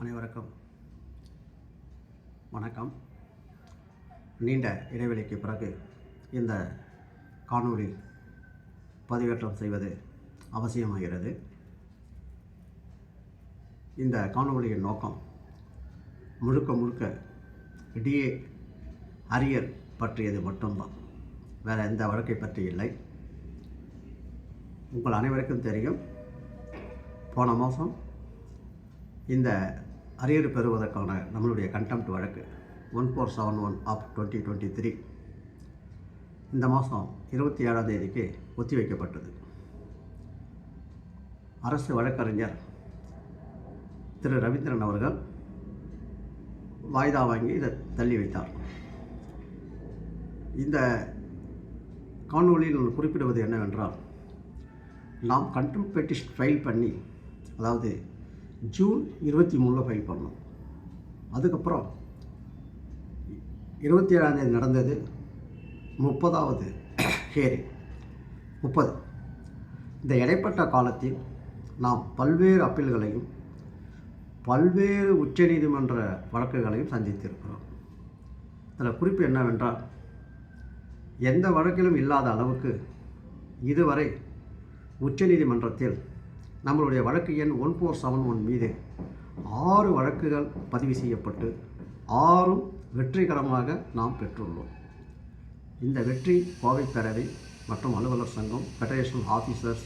அனைவருக்கும் வணக்கம். நீண்ட இடைவெளிக்கு பிறகு இந்த காணொளி பதிவேற்றம் செய்வது அவசியமாகிறது. இந்த காணொளியின் நோக்கம் முழுக்க டிஏ அரியர் பற்றியது மட்டும்தான், வேறு எந்த வழக்கை பற்றி இல்லை. உங்கள் அனைவருக்கும் தெரியும், போன மாதம் இந்த அரியர் பெறுவதற்கான நம்மளுடைய கண்டெம்ட் வழக்கு 1471 ஆஃப் 2023 இந்த மாதம் 27ஆம் தேதிக்கு ஒத்திவைக்கப்பட்டது. அரசு வழக்கறிஞர் திரு ரவீந்திரன் அவர்கள் வாய்தா வாங்கி இதை தள்ளி வைத்தார். இந்த காணொளியில் குறிப்பிடுவது என்னவென்றால், நாம் கண்டெம்ட் பெட்டிஷன் ஃபைல் பண்ணி, அதாவது ஜூன் 23 ஃபைல் பண்ணோம். அதுக்கப்புறம் 27ஆம் தேதி நடந்தது 30வது ஹியரிங் 30. இந்த இடைப்பட்ட காலத்தில் நாம் பல்வேறு அப்பீல்களையும் பல்வேறு உச்சநீதிமன்ற வழக்குகளையும் சந்தித்திருக்கிறோம். இதில் குறிப்பு என்னவென்றால், எந்த வழக்கிலும் இல்லாத அளவுக்கு இதுவரை உச்சநீதிமன்றத்தில் நம்மளுடைய வழக்கு எண் 1471 மீது 6 வழக்குகள் பதிவு செய்யப்பட்டு 6ம் வெற்றிகரமாக நாம் பெற்றுள்ளோம். இந்த வெற்றி கோவை பேரவை மற்றும் அலுவலர் சங்கம், ஃபெடரேஷன் ஆஃபீஸர்ஸ்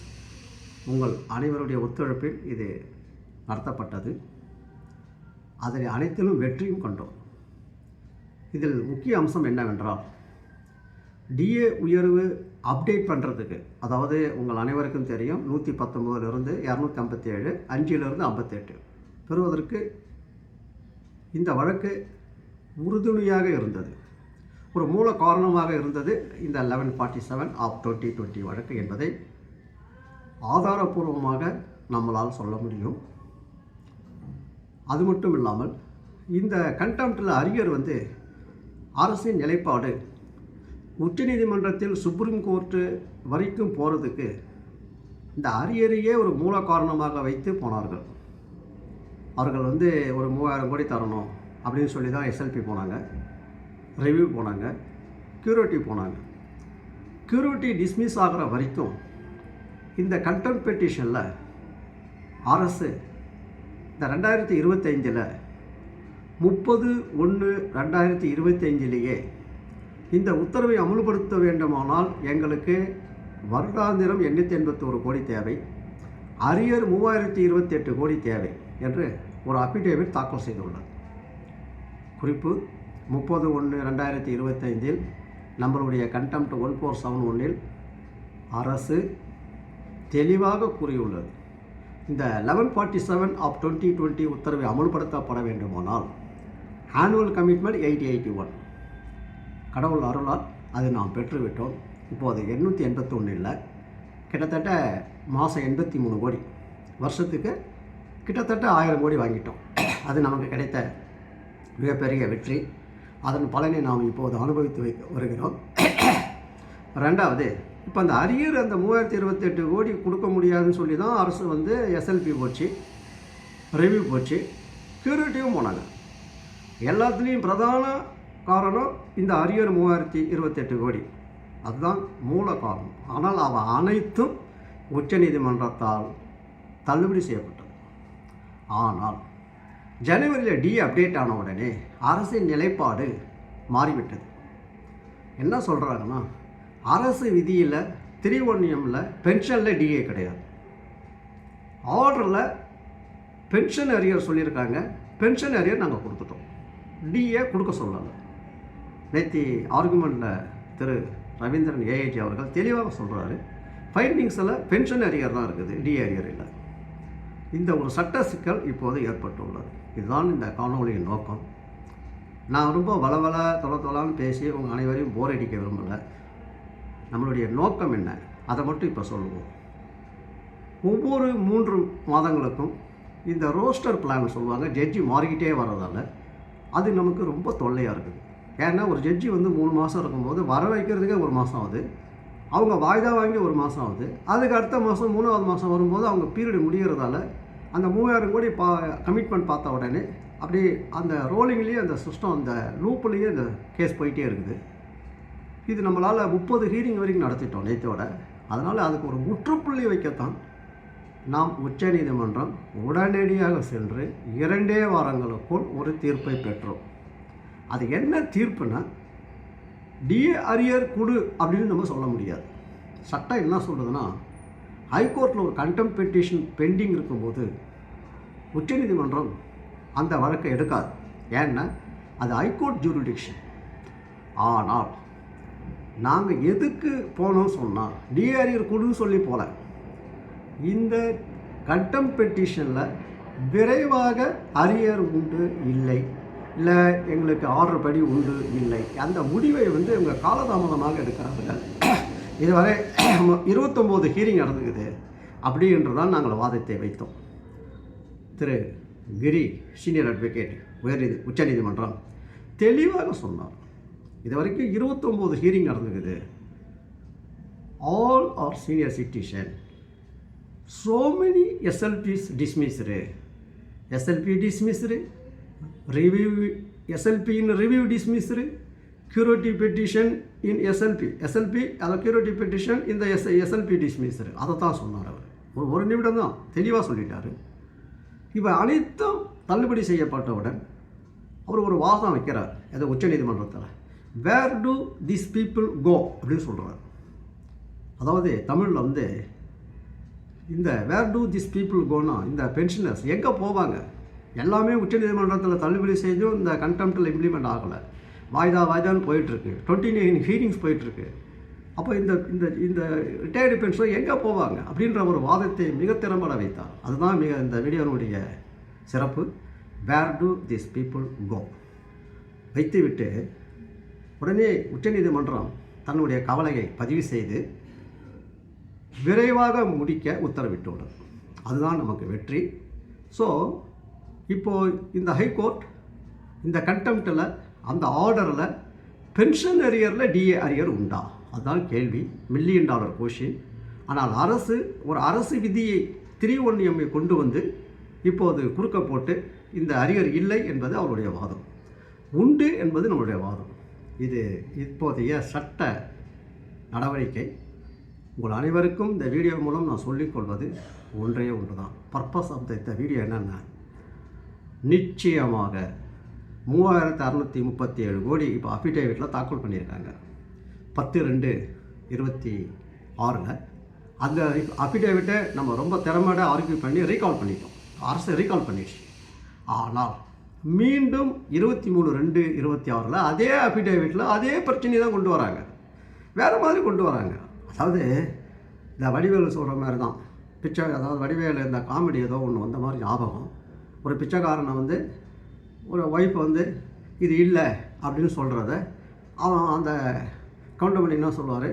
உங்கள் அனைவருடைய ஒத்துழைப்பில் இது நடத்தப்பட்டது. அதில் அனைத்திலும் வெற்றியும் கண்டோம். இதில் முக்கிய அம்சம் என்னவென்றால், டிஏ உயர்வு அப்டேட் பண்ணுறதுக்கு, அதாவது உங்கள் அனைவருக்கும் தெரியும், 119 257, 5 58 பெறுவதற்கு இந்த வழக்கு உறுதுணையாக இருந்தது, ஒரு மூல காரணமாக இருந்தது இந்த 1147 ஆஃப் 2020 வழக்கு என்பதை ஆதாரபூர்வமாக நம்மளால் சொல்ல முடியும். அது மட்டும் இல்லாமல், இந்த கண்டெம்ட்டில் அரியர் அரசின் நிலைப்பாடு உச்சநீதிமன்றத்தில் சுப்ரீம் கோர்ட்டு வரைக்கும் போகிறதுக்கு இந்த அரியரையே ஒரு மூல காரணமாக வைத்து போனார்கள். அவர்கள் ஒரு 3000 கோடி தரணும் அப்படின்னு சொல்லி தான் எஸ்எல்பி போனாங்க, ரிவ்யூ போனாங்க, க்யூரிட்டி போனாங்க. க்யூரிட்டி டிஸ்மிஸ் ஆகிற வரைக்கும் இந்த கண்டெம்ட் பெட்டிஷனில் அரசு இந்த 2025 30/1/2025 இந்த உத்தரவை அமல்படுத்த வேண்டுமானால் எங்களுக்கு வருடாந்திரம் 881 கோடி தேவை, அரியர் 3028 கோடி தேவை என்று ஒரு அஃபிடேவிட் தாக்கல் செய்துள்ளது. குறிப்பு: 30/1/2025 நம்மளுடைய கண்டெம்ட் 1471 அரசு தெளிவாக கூறியுள்ளது, இந்த 1147 ஆஃப் 2020 உத்தரவை அமல்படுத்தப்பட வேண்டுமானால் ஆனுவல் கமிட்மெண்ட் 881, கடவுள் அருளால் அது நாம் பெற்றுவிட்டோம். இப்போது 881 இல்லை, கிட்டத்தட்ட மாதம் 83 கோடி, வருஷத்துக்கு கிட்டத்தட்ட 1000 கோடி வாங்கிட்டோம். அது நமக்கு கிடைத்த மிகப்பெரிய வெற்றி. அதன் பலனை நாம் இப்போது அனுபவித்து வருகிறோம். ரெண்டாவது, இப்போ அந்த அரியர் அந்த 3028 கோடி கொடுக்க முடியாதுன்னு சொல்லி தான் அரசு எஸ்எல்பி போச்சு, ரிவ்யூ போச்சு, க்யூரிட்டியும் போனாங்க. எல்லாத்துலேயும் பிரதான காரணம் இந்த அரியர் 3028 கோடி, அதுதான் மூல காரணம். ஆனால் அவை அனைத்தும் உச்சநீதிமன்றத்தால் தள்ளுபடி செய்யப்பட்டது. ஆனால் ஜனவரியில் டி அப்டேட் ஆன உடனே அரசின் நிலைப்பாடு மாறிவிட்டது. என்ன சொல்கிறாங்கன்னா, அரசு விதியில் 318 பென்ஷனில் டிஏ கிடையாது, ஆர்டரில் பென்ஷன் அரியர் சொல்லியிருக்காங்க, பென்ஷன் அரியர் நாங்கள் கொடுத்துட்டோம், டிஏ கொடுக்க சொல்லலை. நேற்று ஆர்குமெண்ட்டில் திரு ரவீந்திரன் ஏஏஜி அவர்கள் தெளிவாக சொல்கிறாரு, ஃபைண்டிங்ஸில் பென்ஷன் அரியர் தான் இருக்குது, டிஏ அரியர் இல்லை. இந்த ஒரு சட்ட சிக்கல் இப்போது ஏற்பட்டுள்ளது. இதுதான் இந்த காணொளியின் நோக்கம். நான் ரொம்ப தொலைன்னு பேசி உங்கள் அனைவரையும் போர் அடிக்க விரும்பலை. நம்மளுடைய நோக்கம் என்ன, அதை மட்டும் இப்போ சொல்லுவோம். ஒவ்வொரு 3 மாதங்களுக்கும் இந்த ரோஸ்டர் பிளான் சொல்லுவாங்க, ஜட்ஜி மாறிக்கிட்டே வர்றதால அது நமக்கு ரொம்ப தொல்லையாக இருக்குது. ஏன்னா ஒரு ஜட்ஜி 3 மாதம் இருக்கும்போது வர வைக்கிறதுக்கே 1 மாதம் ஆகுது, அவங்க வாய்தா வாங்கி 1 மாதம் ஆகுது, அதுக்கு அடுத்த மாதம் 3வது மாதம் வரும்போது அவங்க பீரியடு முடிகிறதால அந்த 3000 கோடி கமிட்மெண்ட் பார்த்த உடனே அப்படியே அந்த ரோலிங்லேயே அந்த சிஸ்டம் அந்த லூப்லேயே அந்த கேஸ் போயிட்டே இருக்குது. இது நம்மளால் 30 ஹீரிங் வரைக்கும் நடத்திட்டோம் நேற்றோட. அதனால் அதுக்கு ஒரு முற்றுப்புள்ளி வைக்கத்தான் நாம் உச்சநீதிமன்றம் உடனடியாக சென்று 2 வாரங்களுக்குள் ஒரு தீர்ப்பை பெற்றோம். அது என்ன தீர்ப்புனா, டிஏ அரியர் கொடு அப்படின்னு நம்ம சொல்ல முடியாது. சட்டம் என்ன சொல்கிறதுனா, ஹைகோர்ட்டில் ஒரு கண்டெம்ட் பெட்டிஷன் பெண்டிங் இருக்கும்போது உச்சநீதிமன்றம் அந்த வழக்கை எடுக்காது. ஏன்னா அது ஹைகோர்ட் ஜூரிடிக்ஷன். ஆனால் நாங்கள் எதுக்கு போனோம்னு சொன்னால், டிஏ அரியர் கொடுன்னு சொல்லி போல, இந்த கண்டெம்ட் பெட்டிஷனில் விரைவாக அரியர் உண்டு இல்லை, இல்லை எங்களுக்கு ஆர்டர் படி உண்டு இல்லை, அந்த முடிவை வந்து இவங்க காலதாமதமாக எடுக்கிறாங்க. இதுவரை 29 ஹீரிங் நடந்துக்குது அப்படின்றதான் நாங்கள் வாதத்தை வைத்தோம். திரு கிரி சீனியர் அட்வொகேட் உச்சநீதிமன்றம் தெளிவாக சொன்னார். இது வரைக்கும் 29 ஹீரிங் நடந்துக்குது. All are senior citizen. So many SLPs dismissed. SLP dismissed, review SLP in review dismissed, curative petition in SLP curative petition in the SLP dismissed. அதை தான் சொன்னார் அவர். ஒரு நிமிடம் தான் தெளிவாக சொல்லிட்டார். இப்போ அனைத்தும் தள்ளுபடி செய்யப்பட்டவுடன் அவர் ஒரு வாதம் வைக்கிறார் அது உச்சநீதிமன்றத்தில். வேர் டு திஸ் பீப்புள் கோ அப்படின்னு சொல்கிறார். அதாவது தமிழில் வந்து இந்த வேர் டு திஸ் பீப்புள் கோனா, இந்த பென்ஷனர்ஸ் எங்கே போவாங்க? எல்லாமே உச்சநீதிமன்றத்தில் தள்ளுபடி செஞ்சும் இந்த கண்டெம்ட்டில் இம்ப்ளிமெண்ட் ஆகலை. வாய்தான்னு போயிட்டுருக்கு. 29 ஹீரிங்ஸ் போயிட்டுருக்கு. அப்போ இந்த இந்த இந்த ரிட்டையர்டு பென்ஷனர் எங்கே போவாங்க அப்படின்ற ஒரு வாதத்தை மிக திறம்பட வைத்தார். அதுதான் இந்த வீடியோனுடைய சிறப்பு. வேர் டு திஸ் பீப்புள் கோ வைத்துவிட்டு உடனே உச்சநீதிமன்றம் தன்னுடைய கவலையை பதிவு செய்து விரைவாக முடிக்க உத்தரவிட்டுள்ளது. அதுதான் நமக்கு வெற்றி. ஸோ இப்போது இந்த ஹைகோர்ட் இந்த கண்டெம்ட்டில் அந்த ஆர்டரில் பென்ஷன் அரியரில் டிஏ அரியர் உண்டா? அதுதான் கேள்வி. $1 மில்லியன் கொஷின். ஆனால் ஒரு அரசு விதியை 3(1)M கொண்டு வந்து இப்போது குறுக்க போட்டு இந்த அரியர் இல்லை என்பது அவருடைய வாதம், உண்டு என்பது நம்முடைய வாதம். இது இப்போதைய சட்ட நடவடிக்கை. உங்கள் அனைவருக்கும் இந்த வீடியோ மூலம் நான் சொல்லிக்கொள்வது ஒன்றே ஒன்று தான். பர்பஸ் ஆஃப் த வீடியோ என்னென்னா, நிச்சயமாக 3637 கோடி இப்போ அஃபிடேவிட்டில் தாக்கல் பண்ணியிருக்காங்க 10/2/26. அந்த அஃபிடேவிட்டை நம்ம ரொம்ப திறமையோட ஆர்கியூ பண்ணி ரீகால் பண்ணிட்டோம். அரசு ரீகால் பண்ணிடுச்சு. ஆனால் மீண்டும் 23/2/26 அதே அஃபிடேவிட்டில் அதே பிரச்சனையை தான் கொண்டு வராங்க. வேறு மாதிரி கொண்டு வராங்க. அதாவது இந்த வடிவேலு சொல்கிற மாதிரி தான். அதாவது வடிவேலு இந்த காமெடி ஏதோ ஒன்று வந்த மாதிரி ஞாபகம். ஒரு பிச்சைக்காரனை வந்து ஒரு ஒய்ஃப் வந்து இது இல்லை அப்படின்னு சொல்கிறத அவன் அந்த கவுண்டமணி என்ன சொல்லுவார்,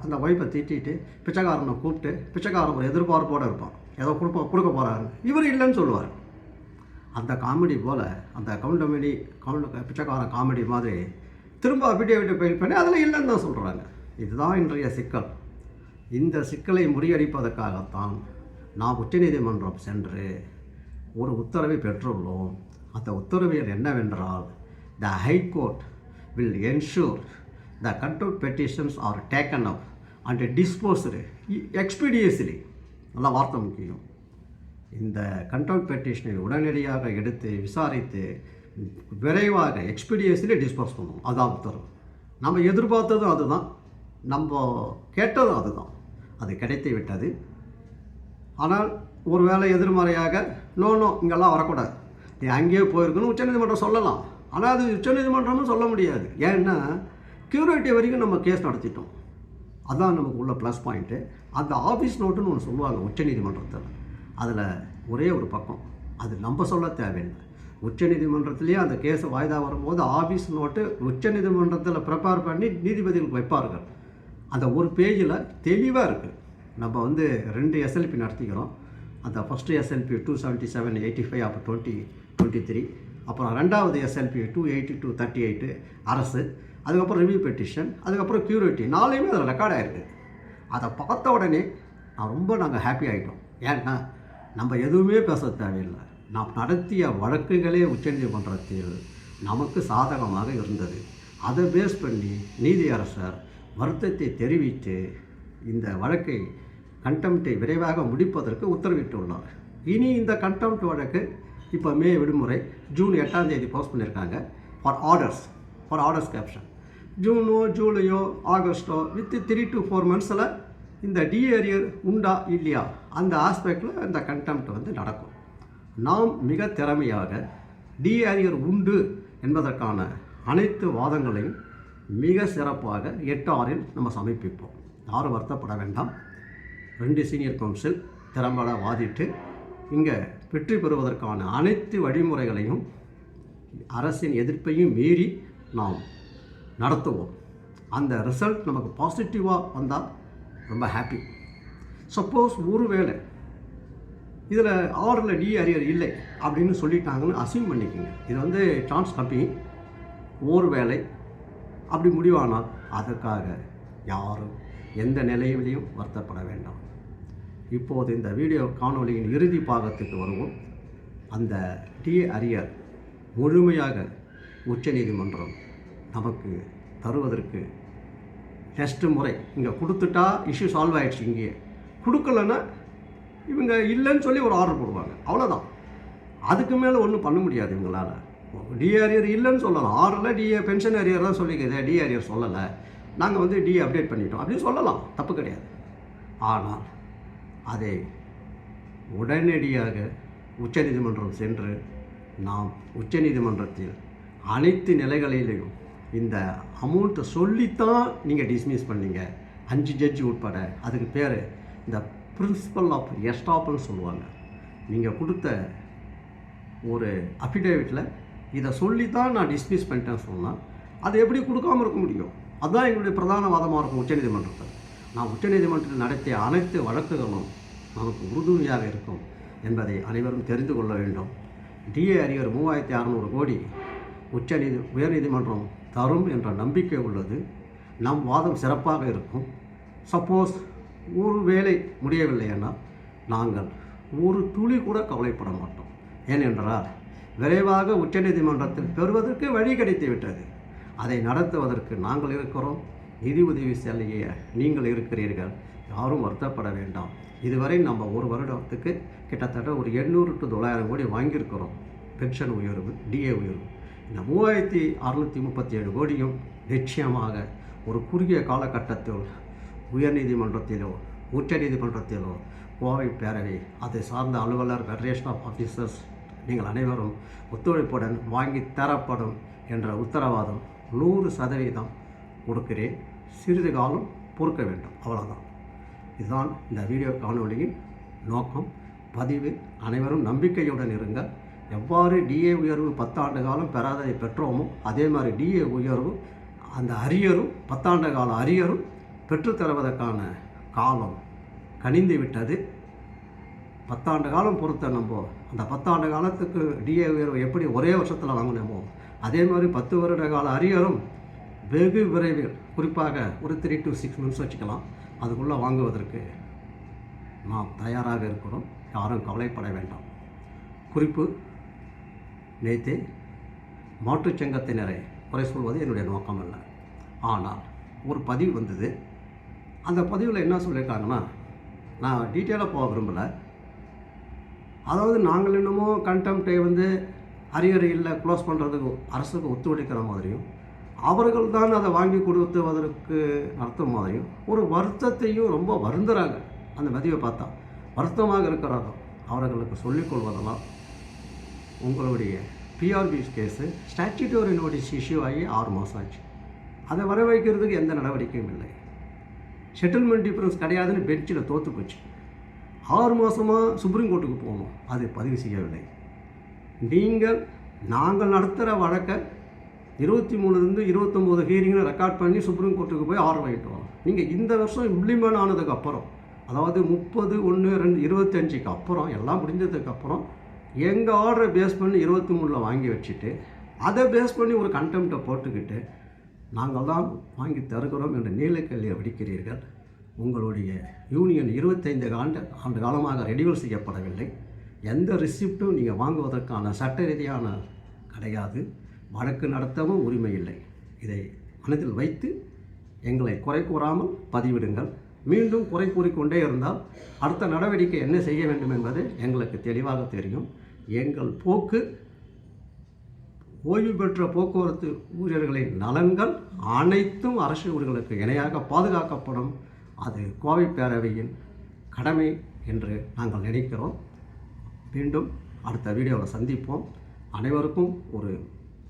அந்த ஒய்ஃபை திட்டிட்டு பிச்சைக்காரனை கூப்பிட்டு, பிச்சைக்காரன் ஒரு எதிர்பார்ப்போடு இருப்பான், ஏதோ கொடுக்க போகிறாரு, இவர் இல்லைன்னு சொல்லுவார். அந்த காமெடி போல் அந்த பிச்சைக்காரன் காமெடி மாதிரி திரும்ப அஃபிடேவிட்டை ஃபைல் பண்ணி அதில் இல்லைன்னு தான் சொல்கிறாங்க. இதுதான் இன்றைய சிக்கல். இந்த சிக்கலை முறியடிப்பதற்காகத்தான் நாம் உச்சநீதிமன்றம் சென்று ஒரு உத்தரவை பெற்றுள்ளோம். அந்த உத்தரவில் என்னவென்றால், the high court will ensure the contempt petitions are taken up and disposed expeditiously. நல்லா வார்த்தை முக்கியம். இந்த கண்டெம்ட் பெட்டிஷனை உடனடியாக எடுத்து விசாரித்து விரைவாக எக்ஸ்பீடியஸ்லி டிஸ்போஸ் பண்ணுவோம். அதான் உத்தரவு. நம்ம எதிர்பார்த்ததும் அதுதான், நம்ம கேட்டதும் அதுதான். அது கிடைத்து விட்டது. ஆனால் ஒரு வேளை எதிர்மறையாக நோ இங்கெல்லாம் வரக்கூடாது, நீ அங்கேயே போயிருக்குன்னு உச்சநீதிமன்றம் சொல்லலாம். ஆனால் அது உச்சநீதிமன்றமும் சொல்ல முடியாது. ஏன்னா க்யூரேட்டிவ் வரைக்கும் நம்ம கேஸ் நடத்திட்டோம். அதுதான் நமக்கு உள்ள ப்ளஸ் பாயிண்ட்டு. அந்த ஆஃபீஸ் நோட்டுன்னு ஒன்று சொல்லுவாங்க உச்சநீதிமன்றத்தில். அதில் ஒரே ஒரு பக்கம், அது நம்ம சொல்ல தேவையில்லை. உச்சநீதிமன்றத்திலேயே அந்த கேஸை வாய்தா வரும்போது ஆஃபீஸ் நோட்டு உச்சநீதிமன்றத்தில் ப்ரிப்பேர் பண்ணி நீதிபதிகளுக்கு வைப்பார்கள். அந்த ஒரு பேஜில் தெளிவாக இருக்குது. நம்ம வந்து 2 SLP நடத்திக்கிறோம். அந்த ஃபஸ்ட்டு SLP 277/85 அப்போ 2023, அப்புறம் 2வது SLP 282/38 அரசு, அதுக்கப்புறம் ரிவ்யூ பெட்டிஷன், அதுக்கப்புறம் க்யூரிட்டி, 4மே அதில் ரெக்கார்ட் ஆகிருக்கு. அதை பார்த்த உடனே நாங்கள் ஹாப்பி ஆகிட்டோம். ஏன்னா நம்ம எதுவுமே பேச தேவையில்லை. நாம் நடத்திய வழக்குகளே உச்சநீதிமன்றத்தில் நமக்கு சாதகமாக இருந்தது. அதை பேஸ் பண்ணி நீதியரசர் வருத்தத்தை தெரிவித்து இந்த வழக்கை கண்டெம்ட்டை விரைவாக முடிப்பதற்கு உத்தரவிட்டுள்ளார். இனி இந்த கண்டெம்ட் வழக்கு இப்போ மே விடுமுறை ஜூன் 8ஆம் தேதி போஸ்ட் பண்ணியிருக்காங்க ஃபார் ஆர்டர்ஸ் கேப்ஷன். ஜூனோ ஜூலையோ ஆகஸ்ட்டோ வித் 3 to 4 monthஸில் இந்த டிஏரியர் உண்டா இல்லையா அந்த ஆஸ்பெக்டில் இந்த கண்டெம்ட் வந்து நடக்கும். நாம் மிக திறமையாக டிஏரியர் உண்டு என்பதற்கான அனைத்து வாதங்களையும் மிக சிறப்பாக 8/6 நம்ம சமர்ப்பிப்போம். யாரும் வருத்தப்பட வேண்டாம். 2 சீனியர் கவுன்சில் திறம்பட வாதிட்டு இங்கே வெற்றி பெறுவதற்கான அனைத்து வழிமுறைகளையும் அரசின் எதிர்ப்பையும் மீறி நாம் நடத்துவோம். அந்த ரிசல்ட் நமக்கு பாசிட்டிவாக வந்தால் ரொம்ப ஹாப்பி. சப்போஸ் ஒருவேளை இதில் ஆர்டரில் டிஏரியர் இல்லை அப்படின்னு சொல்லிட்டாங்கன்னு அசியூம் பண்ணிக்கோங்க. இது வந்து சான்ஸ் கம்மி. ஒருவேளை அப்படி முடிவானால் அதற்காக யாரும் எந்த நிலையிலையும் வருத்தப்பட வேண்டாம். இப்போது இந்த வீடியோ காணொளியின் இறுதி பாகத்துக்கு வருவோம். அந்த டிஏரியர் முழுமையாக உச்சநீதிமன்றம் நமக்கு தருவதற்கு நெக்ஸ்ட் முறை இங்கே கொடுத்துட்டா இஷ்யூ சால்வ் ஆகிடுச்சு. இங்கேயே கொடுக்கலன்னா இவங்க இல்லைன்னு சொல்லி ஒரு ஆர்டர் போடுவாங்க, அவ்வளோதான். அதுக்கு மேலே ஒன்றும் பண்ண முடியாது இவங்களால். டிஏரியர் இல்லைன்னு சொல்லலாம். ஆர்டரில் பென்ஷன் அரியர் தான் சொல்லிக்குது, டிஏரியர் சொல்லலை, நாங்கள் வந்து அப்டேட் பண்ணிட்டோம் அப்படின்னு சொல்லலாம், தப்பு கிடையாது. ஆனால் அதை உடனடியாக உச்சநீதிமன்றம் சென்று நாம் உச்சநீதிமன்றத்தில் அனைத்து நிலைகளிலையும் இந்த அமௌண்ட்டை சொல்லித்தான் நீங்கள் டிஸ்மிஸ் பண்ணீங்க, 5 ஜட்ஜி உட்பட. அதுக்கு பேர் இந்த பிரின்சிபல் ஆஃப் எஸ்டாப்னு சொல்லுவாங்க. நீங்கள் கொடுத்த ஒரு அஃபிடேவிட்டில் இதை சொல்லித்தான் நான் டிஸ்மிஸ் பண்ணிட்டேன்னு சொன்னால் அது எப்படி கொடுக்காமல் இருக்க முடியும்? அதுதான் எங்களுடைய பிரதான வாதமாக இருக்கும் உச்சநீதிமன்றத்தில். நான் உச்சநீதிமன்றத்தில் நடத்திய அனைத்து வழக்குகளும் நமக்கு உறுதுணையாக இருக்கும் என்பதை அனைவரும் தெரிந்து கொள்ள வேண்டும். டிஏரியர் 3600 கோடி உயர்நீதிமன்றம் தரும் என்ற நம்பிக்கை உள்ளது. நம் வாதம் சிறப்பாக இருக்கும். சப்போஸ் ஒரு வேளை முடியவில்லை என்றால் நாங்கள் ஒரு துளி கூட கவலைப்பட மாட்டோம். ஏனென்றால் விரைவாக உச்சநீதிமன்றத்தில் பெறுவதற்கு வழி கிடைத்து விட்டது. அதை நடத்துவதற்கு நாங்கள் இருக்கிறோம். நிதி உதவி செய்ய நீங்கள் இருக்கிறீர்கள். யாரும் வருத்தப்பட வேண்டாம். இதுவரை நம்ம ஒரு வருடத்துக்கு கிட்டத்தட்ட ஒரு 800 to 900 கோடி வாங்கியிருக்கிறோம். பென்ஷன் உயர்வு, டிஏ உயர்வு. இந்த 3637 கோடியும் நிச்சயமாக ஒரு குறுகிய காலகட்டத்தில் உயர்நீதிமன்றத்திலோ உச்சநீதிமன்றத்திலோ கோவை பேரவை, அதை சார்ந்த அலுவலர், ஃபெடரேஷன் ஆஃப் ஆஃபீஸர்ஸ், நீங்கள் அனைவரும் ஒத்துழைப்புடன் வாங்கி தரப்படும் என்ற உத்தரவாதம் 100% கொடுக்கிறேன். சிறிது காலம் பொறுக்க வேண்டும், அவ்வளோதான். இதுதான் இந்த வீடியோ காணொளியின் நோக்கம், பதிவு. அனைவரும் நம்பிக்கையுடன் இருங்கள். எவ்வாறு டிஏ உயர்வு 10 ஆண்டு காலம் பெறாததை பெற்றோமோ அதே மாதிரி டிஏ உயர்வு அந்த அரியரும் 10 ஆண்டு கால அரியரும் பெற்றுத்தருவதற்கான காலம் கனிந்து விட்டது. 10 ஆண்டு காலம் பொறுத்த நம்ம அந்த 10 ஆண்டு காலத்துக்கு டிஏ உயர்வு எப்படி ஒரே வருஷத்தில் வாங்கினோமோ அதே மாதிரி 10 வருட கால அரியரும் வெகு விரைவில், குறிப்பாக ஒரு 3 to 6 months வச்சுக்கலாம், அதுக்குள்ளே வாங்குவதற்கு நாம் தயாராக இருக்கிறோம். யாரும் கவலைப்பட வேண்டாம். குறிப்பு, நேற்று மாற்றுச் சங்கத்தினரை குறை சொல்வது என்னுடைய நோக்கம் அல்ல. ஆனால் ஒரு பதிவு வந்தது. அந்த பதிவில் என்ன சொல்லியிருக்காங்கன்னா, நான் டீட்டெயிலாக போக விரும்பலை. அதாவது நாங்கள் என்னமோ கண்டெம்ட்டை வந்து அரியர் இல்லை க்ளோஸ் பண்ணுறதுக்கு அரசுக்கு ஒத்துழைக்கிற மாதிரியும் அவர்கள் தான் அதை வாங்கி கொடுத்துவதற்கு நடத்தும் மாதிரியும் ஒரு வருத்தத்தையும் ரொம்ப வருந்துறாங்க. அந்த பதிவை பார்த்தா வருத்தமாக இருக்கிறாங்க. அவர்களுக்கு சொல்லிக்கொள்வதெல்லாம் உங்களுடைய PRP case statutory notice issue ஆகி 6 மாதம் ஆச்சு. அதை வர வைக்கிறதுக்கு எந்த நடவடிக்கையும் இல்லை. செட்டில்மெண்ட் டிஃபரன்ஸ் கிடையாதுன்னு பெஞ்சில் தோற்று போச்சு. 6 மாதமாக சுப்ரீம் கோர்ட்டுக்கு போகணும், அது பதிவு செய்யவில்லை. நாங்கள் நடத்துகிற வழக்கை 23 to 29 ஹியரிங்கில் ரெக்கார்ட் பண்ணி சுப்ரீம் கோர்ட்டுக்கு போய் ஆர்டர் வாங்கிட்டு வரோம். நீங்கள் இந்த வருஷம் இம்ப்ளிமெண்ட் ஆனதுக்கு அப்புறம், அதாவது 30/1/25க்கு அப்புறம், எல்லாம் முடிஞ்சதுக்கப்புறம் எங்கள் ஆர்டரை பேஸ் பண்ணி 23 வாங்கி வச்சுட்டு அதை பேஸ் பண்ணி ஒரு கண்டெம்ட்டை போட்டுக்கிட்டு நாங்கள் தான் வாங்கி தருகிறோம் என்ற நீலக்கல்லியை வெடிக்கிறீர்கள். உங்களுடைய யூனியன் 25 ஆண்டு காலமாக ரெடியூல் செய்யப்படவில்லை. எந்த ரிசிப்டும் நீங்கள் வாங்குவதற்கான சட்ட ரீதியான கிடையாது. வழக்கு நடத்தவும் உரிமை இல்லை. இதை மனதில் வைத்து எங்களை குறை கூறாமல் பதிவிடுங்கள். மீண்டும் குறை கூறிக்கொண்டே இருந்தால் அடுத்த நடவடிக்கை என்ன செய்ய வேண்டும் என்பது எங்களுக்கு தெளிவாக தெரியும். எங்கள் போக்கு ஓய்வு பெற்ற போக்குவரத்து ஊழியர்களின் நலன்கள் அனைத்தும் அரசு ஊழியர்களுக்கு இணையாக பாதுகாக்கப்படும். அது கோவை பேரவையின் கடமை என்று நாங்கள் நினைக்கிறோம். மீண்டும் அடுத்த வீடியோவில் சந்திப்போம். அனைவருக்கும் ஒரு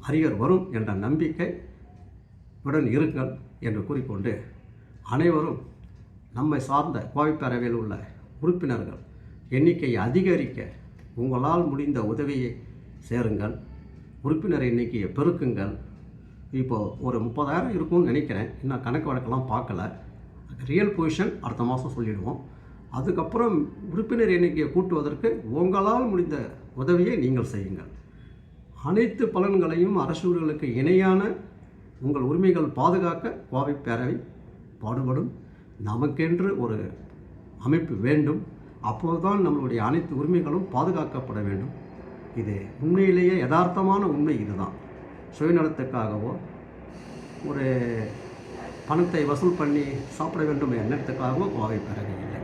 அரியர் வரும் என்ற நம்பிக்கை உடன் இருங்கள் என்று கூறிக்கொண்டு, அனைவரும் நம்மை சார்ந்த கோவை பேரவையில் உள்ள உறுப்பினர்கள் எண்ணிக்கையை அதிகரிக்க உங்களால் முடிந்த உதவியை சேருங்கள். உறுப்பினர் எண்ணிக்கையை பெருக்குங்கள். இப்போது ஒரு 30,000 இருக்கும்னு நினைக்கிறேன். இன்னும் கணக்கு வழக்கெல்லாம் பார்க்கல. ரியல் பொசிஷன் அடுத்த மாதம் சொல்லிடுவோம். அதுக்கப்புறம் உறுப்பினர் எண்ணிக்கையை கூட்டுவதற்கு உங்களால் முடிந்த உதவியை நீங்கள் செய்யுங்கள். அனைத்து பலன்களையும் அரசுகளுக்கு இணையான உங்கள் உரிமைகள் பாதுகாக்க கோவை பேரவை பாடுபடும். நமக்கென்று ஒரு அமைப்பு வேண்டும். அப்போதுதான் நம்மளுடைய அனைத்து உரிமைகளும் பாதுகாக்கப்பட வேண்டும். இது உண்மையிலேயே யதார்த்தமான உண்மை. இதுதான் சுயநலத்துக்காகவோ ஒரு பணத்தை வசூல் பண்ணி சாப்பிட வேண்டும் எண்ணத்துக்காகவோ கோவை பேரவை இல்லை.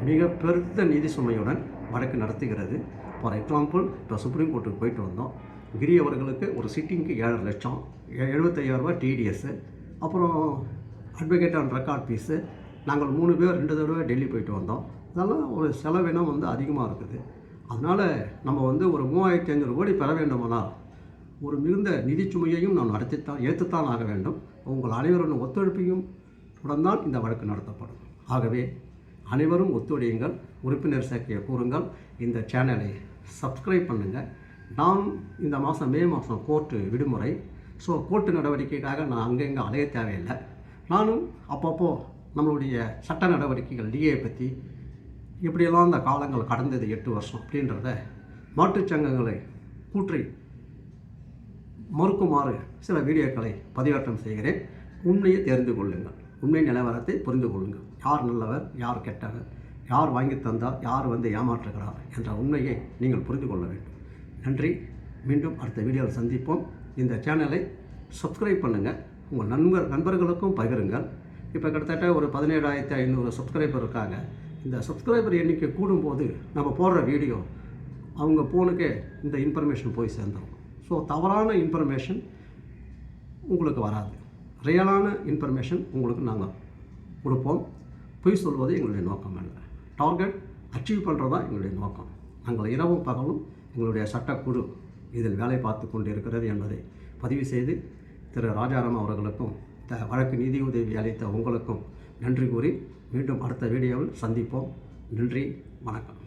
மிக பெருத்த நிதி சுமையுடன் வழக்கு நடத்துகிறது. ஃபார் எக்ஸாம்பிள், இப்போ சுப்ரீம் கோர்ட்டுக்கு போயிட்டு வந்தோம். கிரி அவர்களுக்கு ஒரு சிட்டிங்க்கு 7 லட்சம், 75,000 ரூபா டிடிஎஸ்ஸு, அப்புறம் அட்வொகேட் அண்ட் ரெக்கார்ட் ஃபீஸு. நாங்கள் 3 பேர் 2 தடவை டெல்லி போயிட்டு வந்தோம். இதெல்லாம் ஒரு செலவினம் அதிகமாக இருக்குது. அதனால் நம்ம ஒரு 3,500 கோடி பெற வேண்டுமானால் ஒரு மிகுந்த நிதி சுமையையும் நாம் ஏற்றுத்தான் ஆக வேண்டும். உங்கள் அனைவரும் ஒத்துழைப்பையும் உடன் தான் இந்த வழக்கு நடத்தப்படும். ஆகவே அனைவரும் ஒத்துழையுங்கள். உறுப்பினர் சேர்க்கையை கூறுங்கள். இந்த சேனலை சப்ஸ்கிரைப் பண்ணுங்கள். நான் இந்த மாதம் மே மாதம் கோர்ட்டு விடுமுறை. ஸோ கோர்ட்டு நடவடிக்கைக்காக நான் அங்கங்கே அலைய தேவையில்லை. நானும் அப்பப்போ நம்மளுடைய சட்ட நடவடிக்கைகள் டிஏ பற்றி இப்படியெல்லாம் இந்த காலங்கள் கடந்தது 8 வருஷம் அப்படின்றத மாற்றுச் சங்கங்களை கூற்றி மறுக்குமாறு சில வீடியோக்களை பதிவேற்றம் செய்கிறேன். உண்மையை தெரிந்து கொள்ளுங்கள். உண்மை நிலவரத்தை புரிந்து கொள்ளுங்கள். யார் நல்லவர், யார் கெட்டவர், யார் வாங்கி தந்தார், யார் ஏமாற்றுகிறார் என்ற உண்மையை நீங்கள் புரிந்து கொள்ள வேண்டும். நன்றி. மீண்டும் அடுத்த வீடியோவில் சந்திப்போம். இந்த சேனலை சப்ஸ்கிரைப் பண்ணுங்கள். உங்கள் நண்பர்களுக்கும் பகிருங்கள். இப்போ கிட்டத்தட்ட ஒரு 17,500 சப்ஸ்கிரைபர் இருக்காங்க. இந்த சப்ஸ்கிரைபர் எண்ணிக்கை கூடும்போது நம்ம போடுற வீடியோ அவங்க ஃபோனுக்கே இந்த இன்ஃபர்மேஷன் போய் சேர்ந்துடும். ஸோ தவறான இன்ஃபர்மேஷன் உங்களுக்கு வராது. ரியலான இன்ஃபர்மேஷன் உங்களுக்கு நாங்கள் கொடுப்போம். பொய் சொல்வது எங்களுடைய நோக்கம் அல்ல. டார்கெட் அச்சீவ் பண்ணுறது தான் எங்களுடைய நோக்கம். நாங்கள் இரவும் பகலும் எங்களுடைய சட்டக்குழு இதில் வேலை பார்த்து கொண்டு இருக்கிறது என்பதை பதிவு செய்து திரு ராஜாராம் அவர்களுக்கும் வழக்கு நிதி உதவி அளித்த உங்களுக்கும் நன்றி கூறி மீண்டும் அடுத்த வீடியோவில் சந்திப்போம். நன்றி, வணக்கம்.